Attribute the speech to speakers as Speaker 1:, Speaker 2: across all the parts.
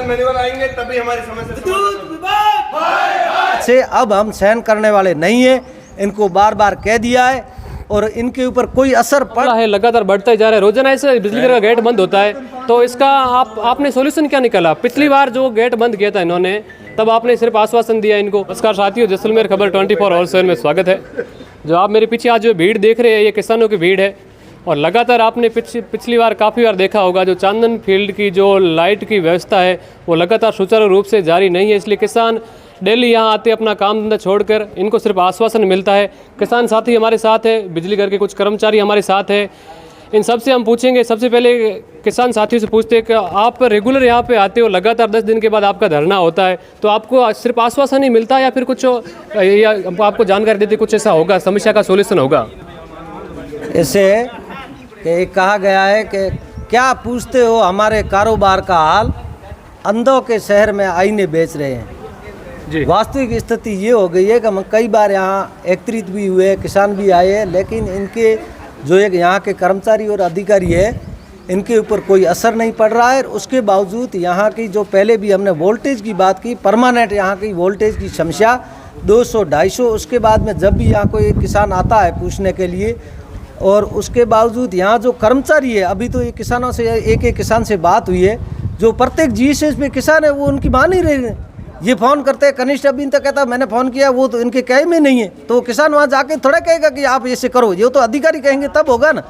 Speaker 1: Manual आएंगे तभी हमारी समस्या
Speaker 2: से अब हम सहन करने वाले नहीं है। इनको बार बार कह दिया है और इनके ऊपर कोई असर पड़ा
Speaker 3: है, लगातार बढ़ता ही जा रहा है। रोजाना ऐसे बिजली घर का गेट बंद होता है, तो इसका आपने सॉल्यूशन क्या निकाला? पिछली बार जो गेट बंद किया था इन्होंने, तब आपने सिर्फ आश्वासन दिया इनको। नमस्कार साथियों, जैसलमेर खबर 24/7 में स्वागत है। जो आप मेरे पीछे आज जो भीड़ देख रहे हैं, ये किसानों की भीड़ है। और लगातार आपने पिछली बार काफ़ी बार देखा होगा, जो चांदन फील्ड की जो लाइट की व्यवस्था है वो लगातार सुचारू रूप से जारी नहीं है। इसलिए किसान डेली यहाँ आते अपना काम धंधा छोड़कर, इनको सिर्फ आश्वासन मिलता है। किसान साथी हमारे साथ है, बिजली घर के कुछ कर्मचारी हमारे साथ है। इन सब से हम पूछेंगे। सबसे पहले किसान साथियों से पूछते हैं कि आप रेगुलर यहाँ पे आते हो, लगातार 10 दिन के बाद आपका धरना होता है, तो आपको सिर्फ आश्वासन ही मिलता है या फिर कुछ या आपको जानकारी देते कुछ ऐसा होगा, समस्या का सोल्यूशन होगा?
Speaker 2: ऐसे कि कहा गया है कि क्या पूछते हो हमारे कारोबार का हाल, अंधों के शहर में आईने बेच रहे हैं
Speaker 3: जी।
Speaker 2: वास्तविक स्थिति ये हो गई है कि हम कई बार यहाँ एकत्रित भी हुए, किसान भी आए हैं, लेकिन इनके जो एक यहाँ के कर्मचारी और अधिकारी है, इनके ऊपर कोई असर नहीं पड़ रहा है। उसके बावजूद यहाँ की जो पहले भी हमने वोल्टेज की बात की, परमानेंट यहाँ की वोल्टेज की समस्या 200-250, उसके बाद में जब भी यहाँ कोई किसान आता है पूछने के लिए, और उसके बावजूद यहाँ जो कर्मचारी है, अभी तो ये किसानों से एक किसान से बात हुई है जो प्रत्येक जीएसएस में किसान है, वो उनकी मान ही रहे। ये फ़ोन करते हैं, कनिष्ठ अभी तक कहता मैंने फ़ोन किया, वो तो इनके कहे में नहीं है, तो किसान वहाँ जाके थोड़ा कहेगा कि आप ऐसे करो, ये तो अधिकारी कहेंगे तब होगा ना।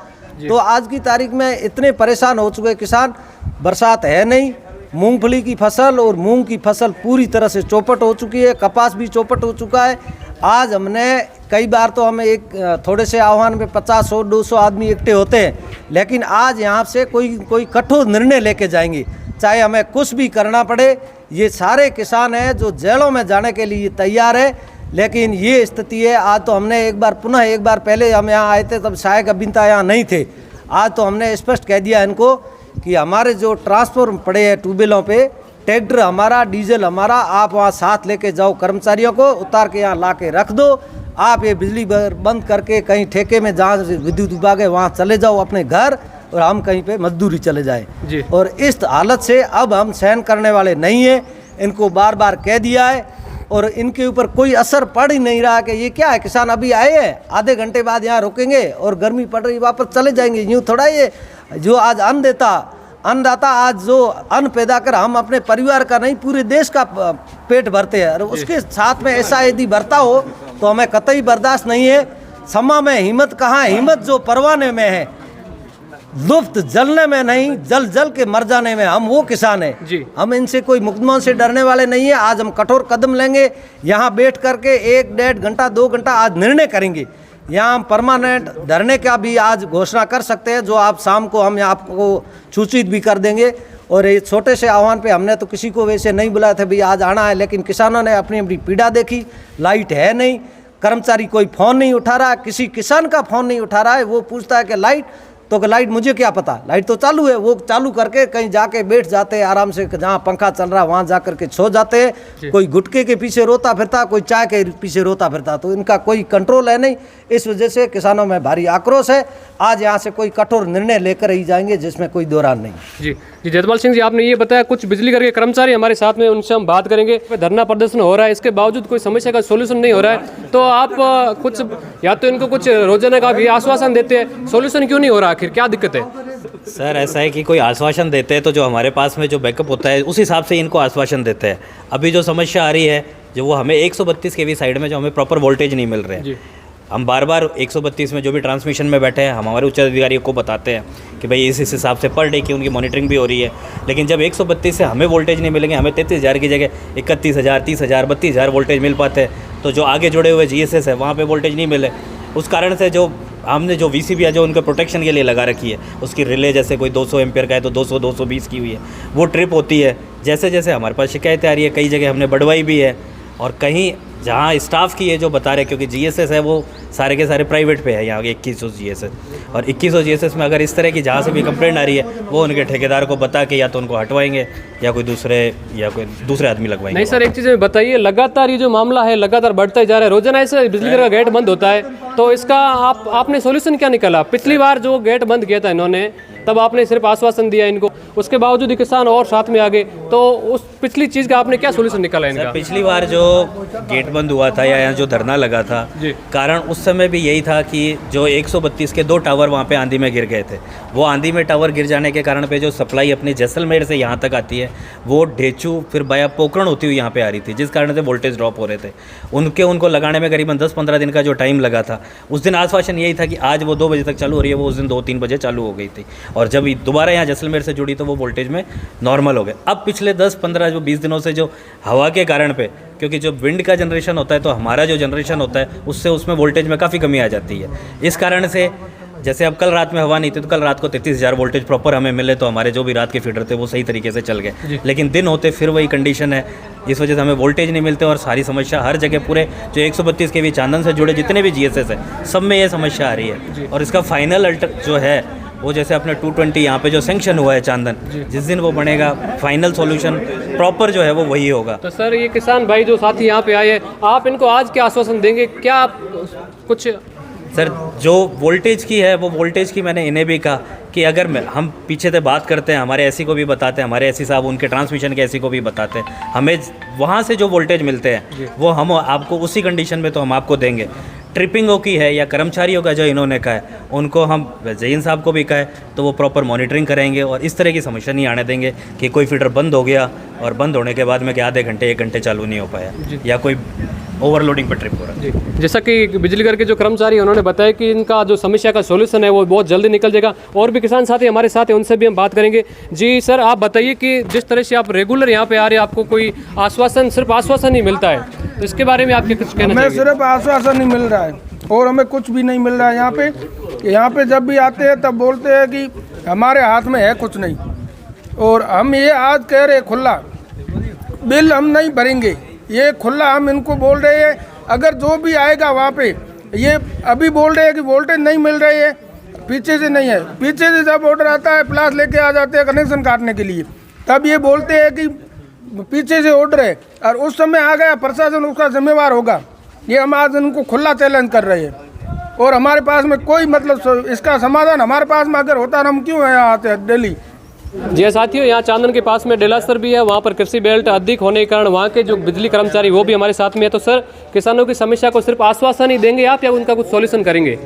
Speaker 2: तो आज की तारीख में इतने परेशान हो चुके किसान, बरसात है नहीं, मूंगफली की फसल और मूंग की फसल पूरी तरह से चौपट हो चुकी है, कपास भी चौपट हो चुका है। आज हमने कई बार तो हमें एक थोड़े से आह्वान में 50, 100, 200 आदमी इकट्ठे होते हैं, लेकिन आज यहाँ से कोई कठोर निर्णय लेके जाएंगे, चाहे हमें कुछ भी करना पड़े। ये सारे किसान हैं जो जेलों में जाने के लिए तैयार है, लेकिन ये स्थिति है। आज तो हमने एक बार पहले हम यहाँ आए थे, तब सहायक अभियंता यहाँ नहीं थे। आज तो हमने स्पष्ट कह दिया इनको कि हमारे जो ट्रांसफॉर्म पड़े हैं ट्यूबवेलों पे, ट्रैक्टर हमारा, डीजल हमारा, आप वहाँ साथ लेके जाओ, कर्मचारियों को उतार के यहाँ ला के रख दो। आप ये बिजली बंद करके कहीं ठेके में जहाँ विद्युत विभाग है वहाँ चले जाओ अपने घर, और हम कहीं पे मजदूरी चले जाए जी। और इस हालत से अब हम सहन करने वाले नहीं है। इनको बार बार कह दिया है और इनके ऊपर कोई असर पड़ ही नहीं रहा कि ये क्या है, किसान अभी आए हैं, आधे घंटे बाद यहाँ रुकेंगे और गर्मी पड़ रही वापस चले जाएंगे। यूँ थोड़ा ये जो आज अन्नदाता आज जो अन्न पैदा कर हम अपने परिवार का नहीं पूरे देश का पेट भरते हैं, और उसके साथ में ऐसा यदि भरता हो तो हमें कतई बर्दाश्त नहीं है। समा में हिम्मत कहाँ, हिम्मत जो परवाने में है, लुफ्त जलने में नहीं, जल के मर जाने में। हम वो किसान हैं जी। हम इनसे कोई मुकदमों से डरने वाले नहीं है। आज हम कठोर कदम लेंगे, यहाँ बैठ करके 1-1.5 घंटा 2 घंटा आज निर्णय करेंगे। यहाँ हम परमानेंट धरने का भी आज घोषणा कर सकते हैं, जो आप शाम को हम आपको सूचित भी कर देंगे। और ये छोटे से आह्वान पे हमने तो किसी को वैसे नहीं बुलाया था भाई आज आना है, लेकिन किसानों ने अपनी अपनी पीड़ा देखी। लाइट है नहीं, कर्मचारी कोई फ़ोन नहीं उठा रहा, किसी किसान का फ़ोन नहीं उठा रहा है। वो पूछता है कि लाइट, तो लाइट मुझे क्या पता, लाइट तो चालू है। वो चालू करके कहीं जाके बैठ जाते हैं आराम से, जहाँ पंखा चल रहा है वहाँ जा करके सो जाते हैं। कोई गुटके के पीछे रोता फिरता, कोई चाय के पीछे रोता फिरता, तो इनका कोई कंट्रोल है नहीं। इस वजह से किसानों में भारी आक्रोश है। आज यहाँ से कोई कठोर निर्णय लेकर ही जाएंगे, जिसमें कोई दौरान नहीं। जी
Speaker 3: जी, जयपाल सिंह जी, आपने ये बताया कुछ बिजली घर के कर्मचारी हमारे साथ में, उनसे हम बात करेंगे। धरना प्रदर्शन हो रहा है, इसके बावजूद कोई समस्या का सोल्यूशन नहीं हो रहा है, तो आप कुछ या तो इनको कुछ रोजाना का भी आश्वासन देते हैं, सोल्यूशन क्यों नहीं हो रहा, आखिर क्या दिक्कत है?
Speaker 4: सर ऐसा है कि कोई आश्वासन देते हैं तो जो हमारे पास में जो बैकअप होता है उस हिसाब से इनको आश्वासन देते हैं। अभी जो समस्या आ रही है, जो वो हमें 132 kV साइड में जो हमें प्रॉपर वोल्टेज नहीं मिल रहे हैं, हम बार बार 132 में जो भी ट्रांसमिशन में बैठे हैं, हम हमारे उच्च अधिकारियों को बताते हैं कि भाई इस हिसाब से पर डे की उनकी मॉनिटरिंग भी हो रही है। लेकिन जब 132 से हमें वोल्टेज नहीं मिलेंगे, हमें 33,000 की जगह 31,000, 30,000, 32,000 वोल्टेज मिल पाते हैं, तो जो आगे जुड़े हुए जीएसएस है वहाँ पे वोल्टेज नहीं मिले। उस कारण से जो हमने जो वीसीबी है जो उनके प्रोटेक्शन के लिए लगा रखी है, उसकी रिले जैसे कोई 200 एम्पियर का है तो 200-220 की हुई है, वो ट्रिप होती है। जैसे जैसे हमारे पास शिकायतें आ रही है, कई जगह हमने बढ़वाई भी है और कहीं जहाँ स्टाफ की है जो बता रहे, क्योंकि जीएसएस है वो सारे के सारे प्राइवेट पे है यहाँ के 2100 जीएसएस, और 2100 जीएसएस में अगर इस तरह की जहाँ से भी कंप्लेंट आ रही है वो उनके ठेकेदार को बता के या तो उनको हटवाएंगे या कोई दूसरे आदमी लगवाएंगे।
Speaker 3: नहीं सर, एक चीज़ बताइए, लगातार ये जो मामला है लगातार बढ़ता ही जा रहा है, रोजाना ऐसे बिजली घर का गेट बंद होता है, तो इसका आपने सोल्यूशन क्या निकाला? पिछली बार जो गेट बंद किया था इन्होंने तब आपने सिर्फ आश्वासन दिया इनको, उसके बावजूद किसान और साथ में आ गए, तो उस पिछली चीज़ का आपने क्या सोल्यूशन निकाला इनका?
Speaker 4: पिछली बार जो गेट बंद हुआ था या यहाँ जो धरना लगा था, कारण उस समय भी यही था कि जो 132 के 2 टावर वहाँ पे आंधी में गिर गए थे, वो आंधी में टावर गिर जाने के कारण पे जो सप्लाई अपनी जैसलमेर से यहाँ तक आती है वो ढेचू फिर बाया पोखरण होती हुई यहाँ पे आ रही थी, जिस कारण से वोल्टेज ड्रॉप हो रहे थे। उनको लगाने में करीबन 10-15 दिन का जो टाइम लगा था, उस दिन आश्वासन यही था कि आज वो 2 बजे तक चालू हो रही है, वो उस दिन 2-3 बजे चालू हो गई थी, और जब दोबारा यहाँ जैसलमेर से जुड़ी तो वो वोल्टेज में नॉर्मल हो गए। अब पिछले 10-15 जो 20 दिनों से जो हवा के कारण पे, क्योंकि जो विंड का जनरेशन होता है तो हमारा जो जनरेशन होता है उसमें वोल्टेज में काफ़ी कमी आ जाती है। इस कारण से जैसे अब कल रात में हवा नहीं थी तो कल रात को 33,000 वोल्टेज प्रॉपर हमें मिले, तो हमारे जो भी रात के फीडर थे वो सही तरीके से चल गए, लेकिन दिन होते फिर वही कंडीशन है, इस वजह से हमें वोल्टेज नहीं मिलते और सारी समस्या हर जगह पूरे जो 132 के भी चांदन से जुड़े जितने भी जीएसएस है सब में ये समस्या आ रही है। और इसका फाइनल जो है वो जैसे अपने 220 यहाँ पे जो सेंक्शन हुआ है चांदन, जिस दिन वो बनेगा फाइनल सॉल्यूशन प्रॉपर जो है वो वही होगा।
Speaker 3: तो सर ये किसान भाई जो साथी यहाँ पे आए, आप इनको आज क्या आश्वासन देंगे? क्या आप कुछ
Speaker 4: सर जो वोल्टेज की है वो वोल्टेज की मैंने इन्हें भी कहा कि अगर हम पीछे से बात करते हैं, हमारे एसी को भी बताते हैं, हमारे एसी साहब उनके ट्रांसमिशन के एसी को भी बताते हैं, हमें वहाँ से जो वोल्टेज मिलते हैं वो हम आपको उसी कंडीशन में तो हम आपको देंगे। ट्रिपिंगों की है या कर्मचारियों का जो इन्होंने कहा है उनको हम जहीन साहब को भी कहा है तो वो प्रॉपर मॉनिटरिंग करेंगे और इस तरह की समस्या नहीं आने देंगे कि कोई फीडर बंद हो गया और बंद होने के बाद में कि आधे घंटे 1 घंटे चालू नहीं हो पाया या कोई ओवरलोडिंग पर ट्रिप हो रहा है।
Speaker 3: जैसा कि बिजली घर के जो कर्मचारी हैं उन्होंने बताया कि इनका जो समस्या का सोल्यूशन है वो बहुत जल्दी निकल जाएगा। और भी किसान साथी हमारे साथ हैं, उनसे भी हम बात करेंगे। जी सर, आप बताइए कि जिस तरह से आप रेगुलर यहाँ पे आ रहे हैं, आपको कोई आश्वासन, सिर्फ आश्वासन ही मिलता है, तो इसके बारे में आपके कुछ कहना चाहिए?
Speaker 5: सिर्फ आश्वासन नहीं मिल रहा है और हमें कुछ भी नहीं मिल रहा है। यहाँ पे जब भी आते हैं तब बोलते हैं कि हमारे हाथ में है कुछ नहीं, और हम ये आज कह रहे खुला बिल हम नहीं भरेंगे, ये खुला हम इनको बोल रहे हैं। अगर जो भी आएगा वहाँ पे ये अभी बोल रहे हैं कि वोल्टेज नहीं मिल रही है, पीछे से नहीं है, पीछे से जब ऑर्डर आता है प्लास लेके आ जाते हैं कनेक्शन काटने के लिए, तब ये बोलते हैं कि पीछे से ऑर्डर है और उस समय आ गया प्रशासन उसका जिम्मेवार होगा। ये हम आज उनको खुला चैलेंज कर रहे हैं और हमारे पास में कोई मतलब इसका समाधान हमारे पास में अगर होता हम क्यों यहाँ आते हैं डेली।
Speaker 3: जी साथियों, यहाँ चांदन के पास में डेलासर भी है, वहाँ पर कृषि बेल्ट अधिक होने के कारण वहाँ के जो बिजली कर्मचारी वो भी हमारे साथ में है। तो सर, किसानों की समस्या को सिर्फ आश्वासन ही देंगे आप या उनका कुछ सॉल्यूशन करेंगे?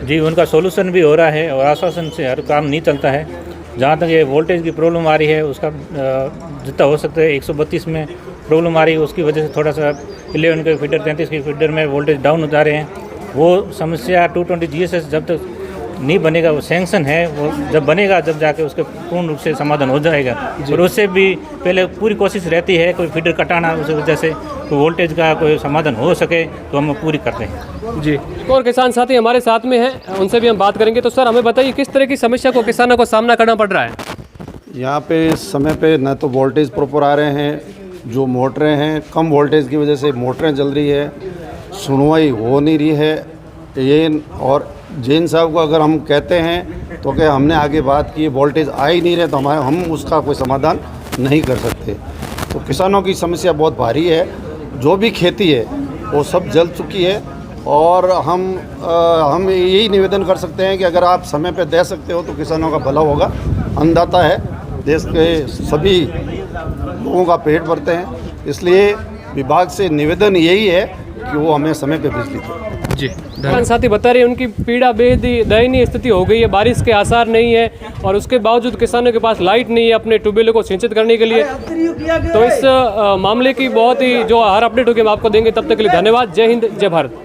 Speaker 6: जी, उनका सॉल्यूशन भी हो रहा है और आश्वासन से हर काम नहीं चलता है। जहाँ तक ये वोल्टेज की प्रॉब्लम आ रही है उसका जितना हो सकता है 132 में प्रॉब्लम आ रही है, उसकी वजह से थोड़ा सा 11 के फीडर 33 के फीडर में वोल्टेज डाउन हो जा रहे हैं। वो समस्या 220 जीएसएस जब तक नहीं बनेगा, वो सैंक्शन है, वो जब बनेगा जब जाके उसके पूर्ण रूप से समाधान हो जाएगा। और उससे भी पहले पूरी कोशिश रहती है कोई फीडर कटाना, उस वजह से तो वोल्टेज का कोई समाधान हो सके तो हम पूरी करते हैं।
Speaker 3: जी, और किसान साथी हमारे साथ में हैं, उनसे भी हम बात करेंगे। तो सर, हमें बताइए किस तरह की समस्या को किसानों को सामना करना पड़ रहा है?
Speaker 7: यहाँ पे समय पे न तो वोल्टेज प्रॉपर आ रहे हैं, जो मोटरें हैं कम वोल्टेज की वजह से मोटरें जल रही है, सुनवाई हो नहीं रही है ये। और जैन साहब को अगर हम कहते हैं तो क्या हमने आगे बात की, वोल्टेज आ ही नहीं रहे तो हम उसका कोई समाधान नहीं कर सकते। तो किसानों की समस्या बहुत भारी है, जो भी खेती है वो सब जल चुकी है। और हम यही निवेदन कर सकते हैं कि अगर आप समय पे दे सकते हो तो किसानों का भला होगा। अन्नदाता है, देश के सभी लोगों का पेट भरते हैं, इसलिए विभाग से निवेदन यही है कि वो हमें समय पे बिजली दे।
Speaker 3: जी, किसान साथी बता रहे हैं उनकी पीड़ा बेहद दयनीय स्थिति हो गई है, बारिश के आसार नहीं है और उसके बावजूद किसानों के पास लाइट नहीं है अपने ट्यूबवेलों को सिंचित करने के लिए। तो इस मामले की बहुत ही जो हर अपडेट होगी हम आपको देंगे। तब तक के लिए धन्यवाद। जय हिंद, जय भारत।